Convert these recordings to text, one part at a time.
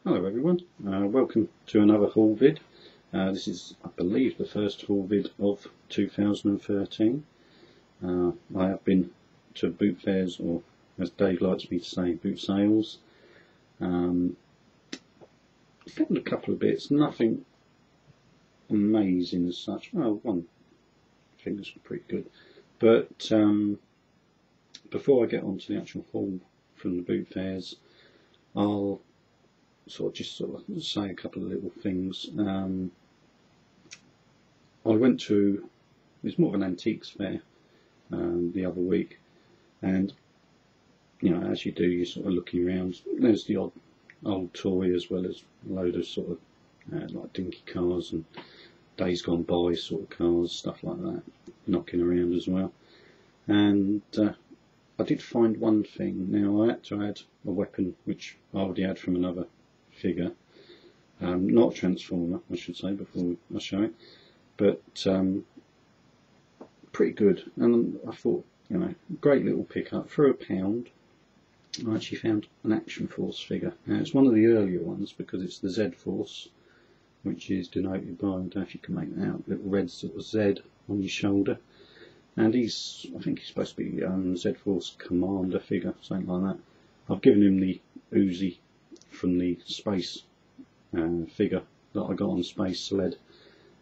Hello everyone, welcome to another haul vid. This is, I believe, the first haul vid of 2013. I have been to boot fairs, or as Dave likes me to say, boot sales. Found a couple of bits, nothing amazing as such. Well, one thing was pretty good. But before I get on to the actual haul from the boot fairs, I'll just say a couple of little things. I went to, it was more of an antiques fair the other week, and you know, as you do, you're sort of looking around. There's the odd old toy, as well as a load of sort of like dinky cars and days gone by sort of cars, stuff like that, knocking around as well. And I did find one thing. Now, I had to add a weapon which I already had from another figure, not a transformer, I should say, before I show it, but pretty good. And I thought, you know, great little pickup for £1. I actually found an Action Force figure. Now, it's one of the earlier ones because it's the Z Force, which is denoted by, I don't know if you can make that out, little red sort of Z on his shoulder. And he's, I think he's supposed to be Z Force Commander figure, something like that. I've given him the Uzi from the space figure that I got on Space Sled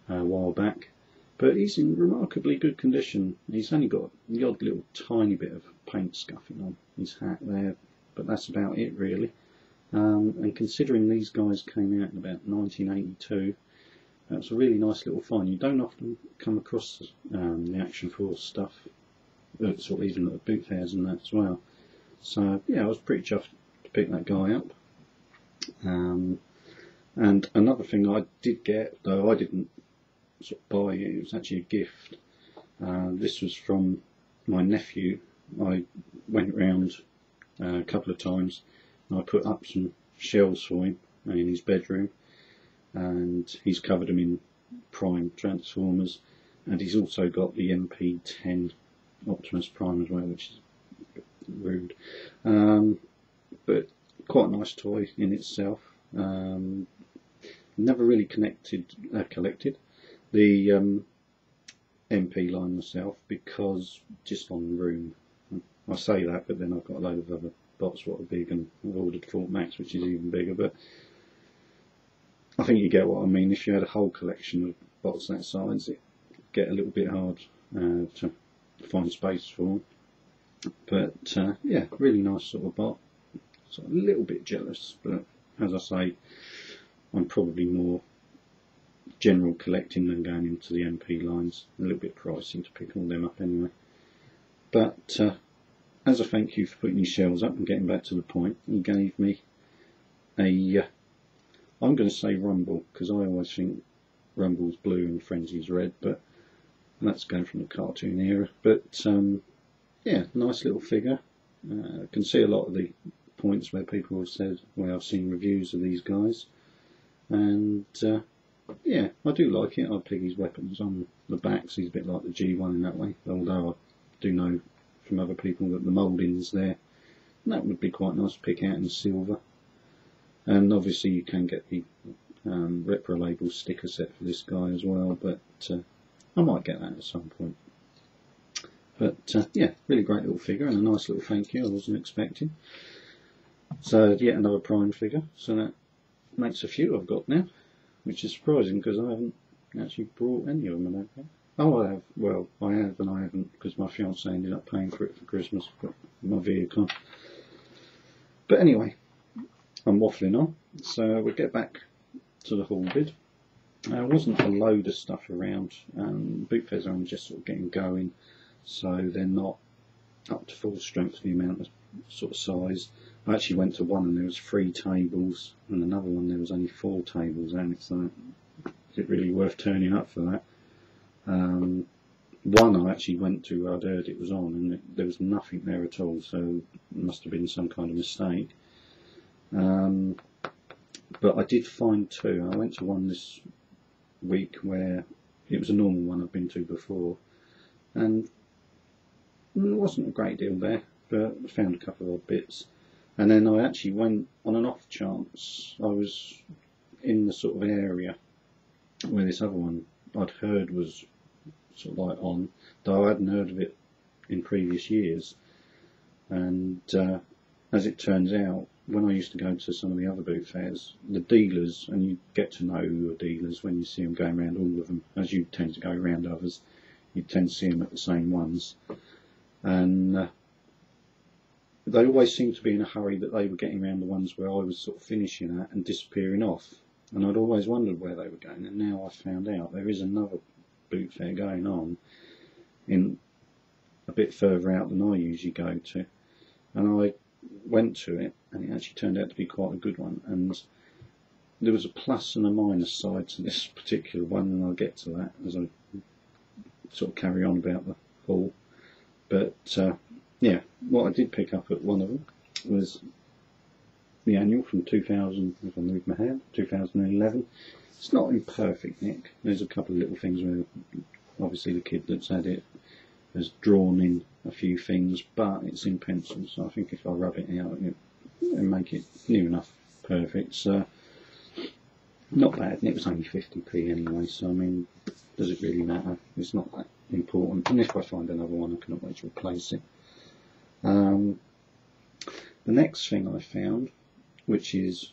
a while back, but he's in remarkably good condition. He's only got the odd little tiny bit of paint scuffing on his hat there, but that's about it really. And considering these guys came out in about 1982, that's a really nice little find. You don't often come across the Action Force stuff, sort of even at the boot fairs and that as well. So yeah, I was pretty chuffed to pick that guy up. And another thing I did get, though I didn't sort of buy it, it was actually a gift. This was from my nephew. I went round a couple of times and I put up some shelves for him in his bedroom, and he's covered them in Prime Transformers, and he's also got the MP10 Optimus Prime as well, which is a bit rude, but quite a nice toy in itself. Never really collected the MP line myself, because just on room. I say that, but then I've got a load of other bots what are big, and I've ordered Fort Max, which is even bigger. But I think you get what I mean. If you had a whole collection of bots that size, it'd get a little bit hard to find space for. But yeah, really nice sort of bot. So a little bit jealous, but as I say, I'm probably more general collecting than going into the MP lines. A little bit pricey to pick all them up anyway. But as a thank you for putting these shelves up and getting back to the point, he gave me a, I'm going to say Rumble, because I always think Rumble's blue and Frenzy's red, but that's going from the cartoon era. But yeah, nice little figure. I can see a lot of the points where people have said, well, I've seen reviews of these guys, and yeah, I do like it. I pick his weapons on the backs. He's a bit like the G1 in that way, although I do know from other people that the moulding's there, and that would be quite nice to pick out in silver. And obviously you can get the Repro Label sticker set for this guy as well, but I might get that at some point. But yeah, really great little figure, and a nice little thank you I wasn't expecting. So yet another Prime figure, so that makes a few I've got now, which is surprising because I haven't actually brought any of them, I don't think. Oh, I have. Well, I have and I haven't, because my fiance ended up paying for it for Christmas, but my vehicle. But anyway, I'm waffling on, so we'll get back to the haul vid. There wasn't a load of stuff around. Boot fairs are just sort of getting going, so they're not up to full strength, the amount of sort of size. I actually went to one and there was 3 tables, and another one there was only 4 tables, and it's like, is it really worth turning up for that? One I actually went to, I'd heard it was on, and there was nothing there at all, so it must have been some kind of mistake. But I did find 2. I went to one this week where it was a normal one I've been to before, and there wasn't a great deal there, but I found a couple of odd bits. And then I actually went on an off chance. I was in the sort of area where this other one I'd heard was sort of like on, though I hadn't heard of it in previous years. And as it turns out, when I used to go to some of the other boot fairs, the dealers, and you get to know your dealers when you see them going around all of them, as you tend to go around others, you tend to see them at the same ones. And they always seemed to be in a hurry that they were getting around the ones where I was sort of finishing at and disappearing off. And I'd always wondered where they were going, and now I found out there is another boot fair going on in a bit further out than I usually go to. And I went to it, and it actually turned out to be quite a good one. And there was a plus and a minus side to this particular one, and I'll get to that as I sort of carry on about the haul. But yeah, what I did pick up at one of them was the annual from 2000, if I move my hand, 2011. It's not in perfect nick. There's a couple of little things where obviously the kid that's had it has drawn in a few things, but it's in pencil, so I think if I rub it out and make it near enough perfect, so not bad. And it was only 50p anyway, so I mean, does it really matter? It's not that important, and if I find another one I can always replace it. The next thing I found, which is,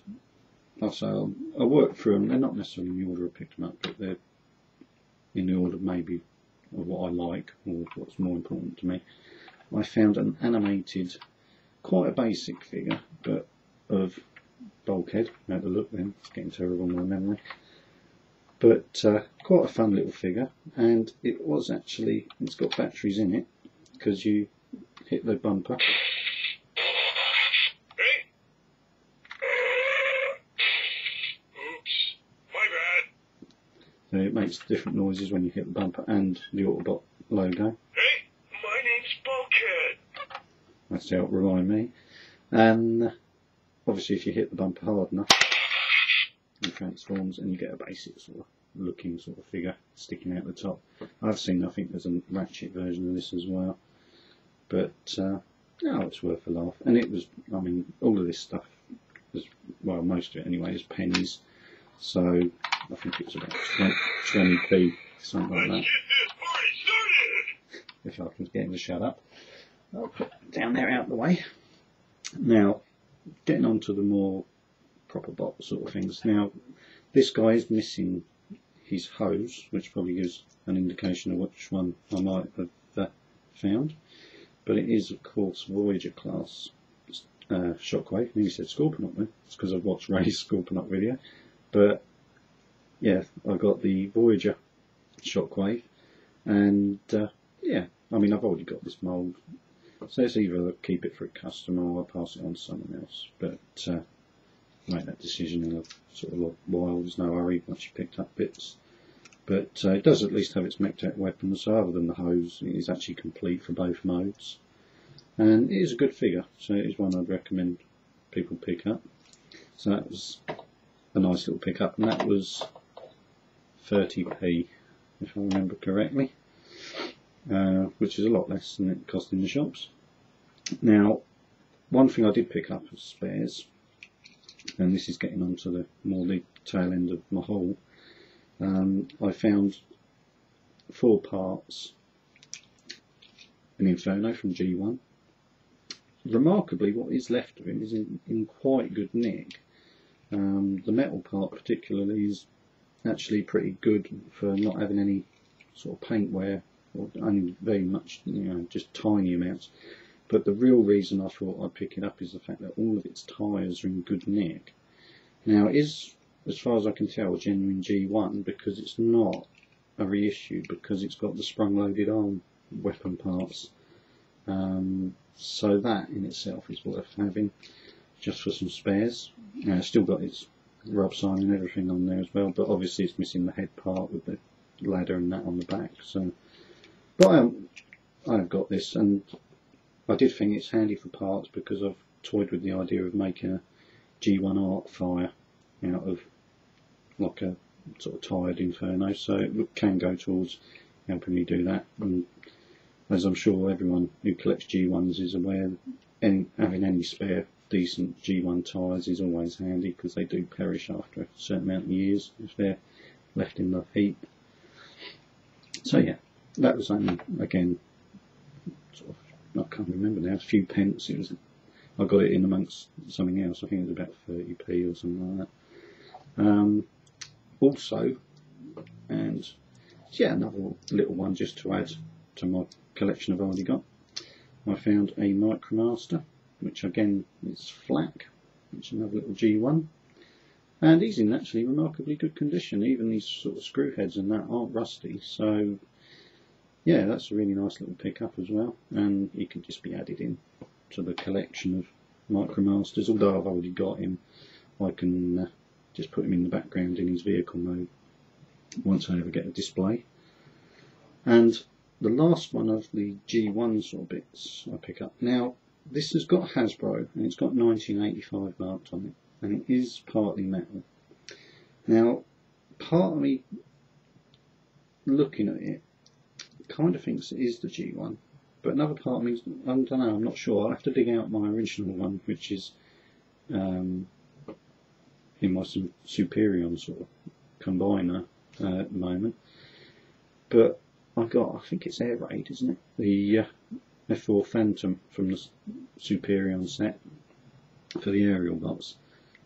also I worked through them, they're not necessarily in the order I picked them up, but they're in the order maybe of what I like or what's more important to me. I found an animated, quite a basic figure, but of Bulkhead. I had a look then, it's getting terrible in my memory. But quite a fun little figure, and it was actually, it's got batteries in it, because you hit the bumper. Oops, my bad. So it makes different noises when you hit the bumper and the Autobot logo. Hey, my name's Bulkhead. That's how it remind me. And obviously if you hit the bumper hard enough, it transforms and you get a basic sort of looking sort of figure sticking out the top. I've seen, I think there's a ratchet version of this as well. But no, it's worth a laugh. And it was, I mean, all of this stuff, is, well, most of it anyway, is pennies. So I think it's about 20p, something like that. If I can get him to shut up. I'll put it down there out of the way. Now, getting on to the more proper bot sort of things. Now, this guy is missing his hose, which probably gives an indication of which one I might have found. But it is, of course, Voyager class Shockwave. Nearly said Scorponok then. It's because I've watched Ray's Scorponok video. But yeah, I got the Voyager Shockwave, and yeah, I mean, I've already got this mould, so it's either keep it for a customer or I'll pass it on to someone else. But make that decision in a sort of while. There's no hurry once you picked up bits. But it does at least have its mech-tech weapon, so other than the hose, it is actually complete for both modes. And it is a good figure, so it is one I'd recommend people pick up. So that was a nice little pick up, and that was 30p, if I remember correctly, which is a lot less than it cost in the shops. Now, one thing I did pick up as spares, and this is getting on to the more the tail end of my haul. I found 4 parts an Inferno from G1. Remarkably, what is left of him is in quite good nick. The metal part particularly is actually pretty good for not having any sort of paint wear, or only very much, you know, just tiny amounts. But the real reason I thought I'd pick it up is the fact that all of its tyres are in good nick. Now it is, as far as I can tell, a genuine G1 because it's not a reissue, because it's got the sprung-loaded arm weapon parts. So that in itself is worth having, just for some spares. Still got its rub sign and everything on there as well, but obviously it's missing the head part with the ladder and that on the back. So, but I've got this, and I did think it's handy for parts because I've toyed with the idea of making a G1 Arcfire out of like a sort of tired Inferno, so it can go towards helping me do that. And as I'm sure everyone who collects G1s is aware, having any spare decent G1 tyres is always handy, because they do perish after a certain amount of years if they're left in the heat. So yeah, that was only, again, sort of, I can't remember now, a few pence. It was, I got it in amongst something else. I think it was about 30p or something like that. Also, and yeah, another little one just to add to my collection I've already got, I found a Micromaster, which again is flak, which is another little G1, and he's in actually remarkably good condition. Even these sort of screw heads and that aren't rusty, so yeah, that's a really nice little pickup as well, and he can just be added in to the collection of Micromasters. Although I've already got him, I can just put him in the background in his vehicle mode once I ever get a display. And the last one of the G1 sort of bits I pick up. Now, this has got Hasbro, and it's got 1985 marked on it, and it is partly metal. Now, part of me looking at it kind of thinks it is the G1, but another part of me, I don't know, I'm not sure. I'll have to dig out my original one, which is in my Superion sort of combiner at the moment. But I think it's Air Raid, isn't it? The F4 Phantom from the Superion set for the aerial box.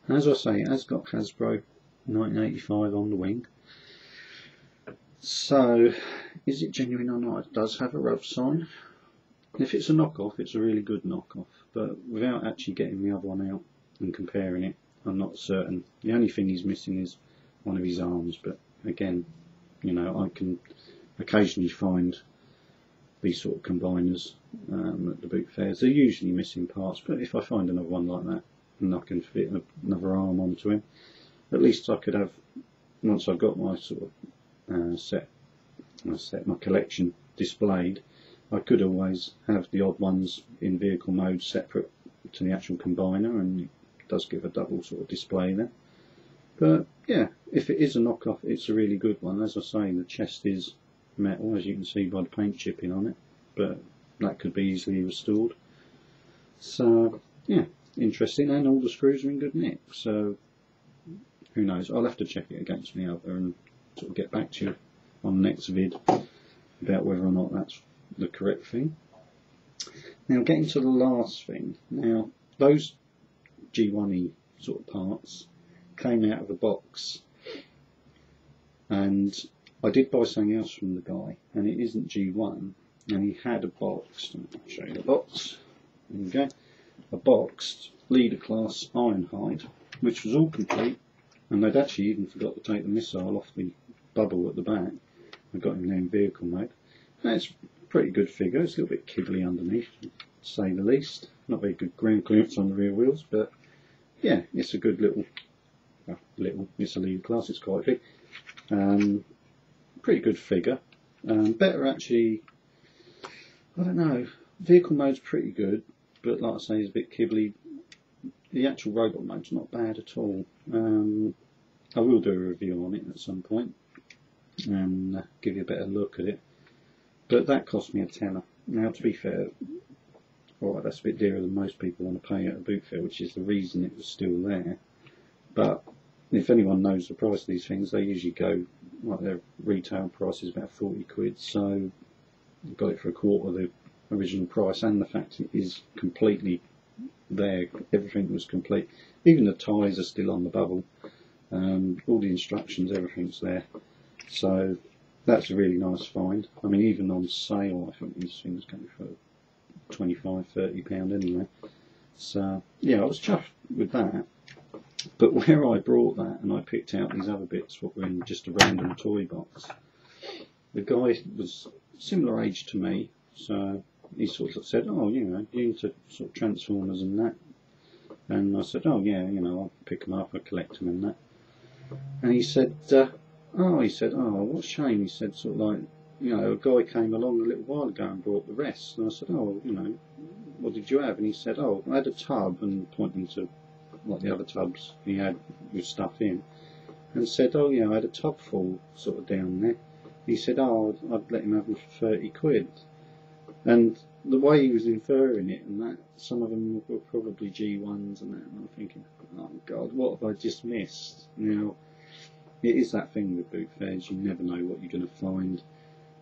And as I say, it has got Hasbro 1985 on the wing. So, is it genuine or not? It does have a rub sign. If it's a knockoff, it's a really good knockoff. But without actually getting the other one out and comparing it, I'm not certain. The only thing he's missing is one of his arms. But again, you know, I can occasionally find these sort of combiners at the boot fairs. They're usually missing parts, but if I find another one like that and I can fit another arm onto him, at least I could have, once I've got my sort of my collection displayed, I could always have the odd ones in vehicle mode separate to the actual combiner, and it does give a double sort of display there. But yeah, if it is a knockoff, it's a really good one. As I say, the chest is metal, as you can see by the paint chipping on it, but that could be easily restored. So yeah, interesting, and all the screws are in good nick, so who knows. I'll have to check it against the other and sort of get back to you on the next vid about whether or not that's the correct thing. Now, getting to the last thing. Now, those G1-y sort of parts came out of a box, and I did buy something else from the guy, and it isn't G1, and he had a box. I'll show you the box. There we go. A boxed leader class Ironhide, which was all complete, and they'd actually even forgot to take the missile off the bubble at the back. I got him there in vehicle mode. That's a pretty good figure. It's a little bit kiddly underneath, to say the least. Not very good ground clearance on the rear wheels, but yeah, it's a good little, it's a leader class, it's quite big. Pretty good figure. Better actually, I don't know, vehicle mode's pretty good, but like I say, it's a bit kibbly. The actual robot mode's not bad at all. I will do a review on it at some point and give you a better look at it. But that cost me a tenner. Now, to be fair, alright, that's a bit dearer than most people want to pay at a boot fair, which is the reason it was still there. But if anyone knows the price of these things, they usually go, like their retail price is about 40 quid, so I got it for a quarter of the original price, and the fact it is completely there, everything was complete. Even the ties are still on the bubble, all the instructions, everything's there. So that's a really nice find. I mean, even on sale, I think these things go for £25–30 anyway. So yeah, I was chuffed with that. But where I brought that and I picked out these other bits, what were in just a random toy box, the guy was similar age to me, so he sort of said, "Oh, you know, you into sort of Transformers and that?" And I said, "Oh yeah, you know, I'll pick them up, I collect them and that." And he said, "Oh, what a shame." He said, sort of like, you know, a guy came along a little while ago and brought the rest. And I said, "Oh, you know, what did you have?" And he said, "Oh, I had a tub," and pointing to like the other tubs he had with stuff in, and said, "Oh yeah, I had a tub full sort of down there." He said, "Oh, I'd let him have them for 30 quid." And the way he was inferring it, and that some of them were probably G1s and that, and I'm thinking, oh God, what have I just missed? Now, it is that thing with boot fairs, you never know what you're going to find,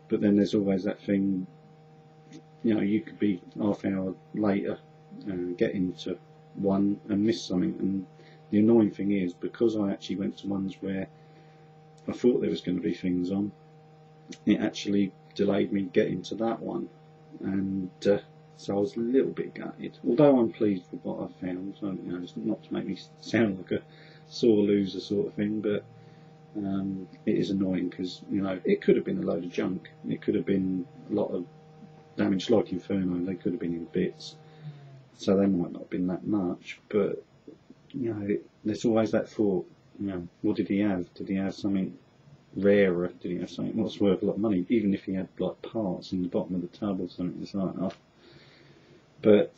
but then there's always that thing, you know, you could be half hour later get into one and miss something, and the annoying thing is, because I actually went to ones where I thought there was going to be things on, it actually delayed me getting to that one, and so I was a little bit gutted, although I'm pleased with what I found. So, you know, it's not to make me sound like a sore loser sort of thing, but it is annoying because, you know, it could have been a load of junk, it could have been a lot of damage, like Inferno, they could have been in bits, so they might not have been that much, but you know, there's always that thought, you know, what did he have? Did he have something rarer? Did he have something what's worth a lot of money? Even if he had like parts in the bottom of the tub or something, it's like, oh. But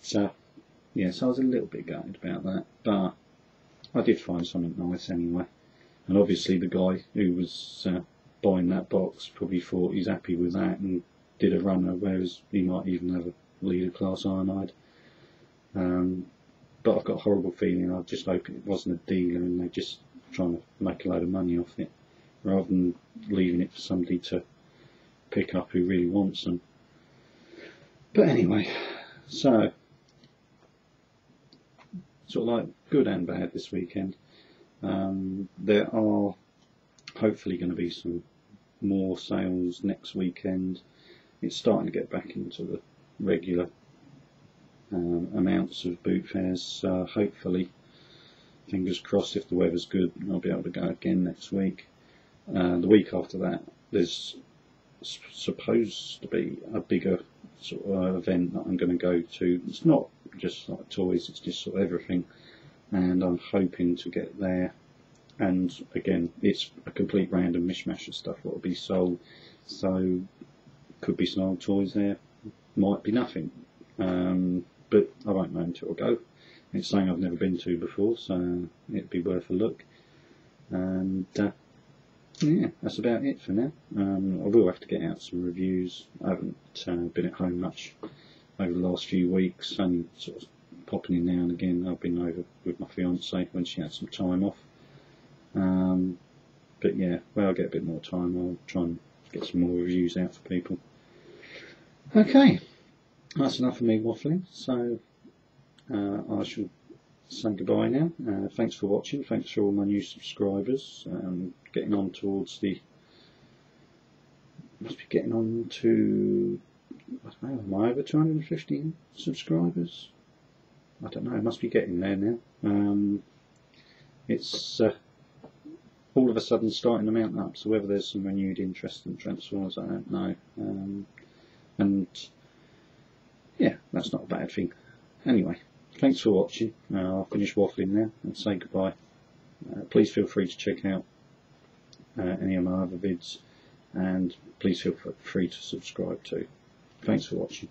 yeah, so I was a little bit gutted about that, but I did find something nice anyway. And obviously the guy who was buying that box probably thought he's happy with that and did a runner, whereas he might even have a leader class ironide. But I've got a horrible feeling, I just hope it wasn't a dealer and they're just trying to make a load of money off it, rather than leaving it for somebody to pick up who really wants them. But anyway, so sort of like good and bad this weekend. There are hopefully going to be some more sales next weekend. It's starting to get back into the regular amounts of boot fairs, so hopefully, fingers crossed, if the weather's good, I'll be able to go again next week. The week after that, there's supposed to be a bigger sort of event that I'm going to go to. It's not just like toys, it's just sort of everything, and I'm hoping to get there. And again, it's a complete random mishmash of stuff that will be sold, so could be some old toys there, might be nothing, but I won't know until I go. It's something I've never been to before, so it'd be worth a look. And yeah, that's about it for now. I will have to get out some reviews. I haven't been at home much over the last few weeks, only sort of popping in now and again. I've been over with my fiance when she had some time off. But yeah, when I get a bit more time, I'll try and get some more reviews out for people. Okay, that's enough of me waffling, so I shall say goodbye now. Thanks for watching, thanks for all my new subscribers. Getting on towards the, must be getting on to, I don't know, am I over 250 subscribers? I don't know, I must be getting there now. It's all of a sudden starting to mount up, so whether there's some renewed interest in Transformers, I don't know. And yeah, that's not a bad thing. Anyway, thanks for watching. I'll finish waffling now and say goodbye. Please feel free to check out any of my other vids, and please feel free to subscribe too. Thanks for watching.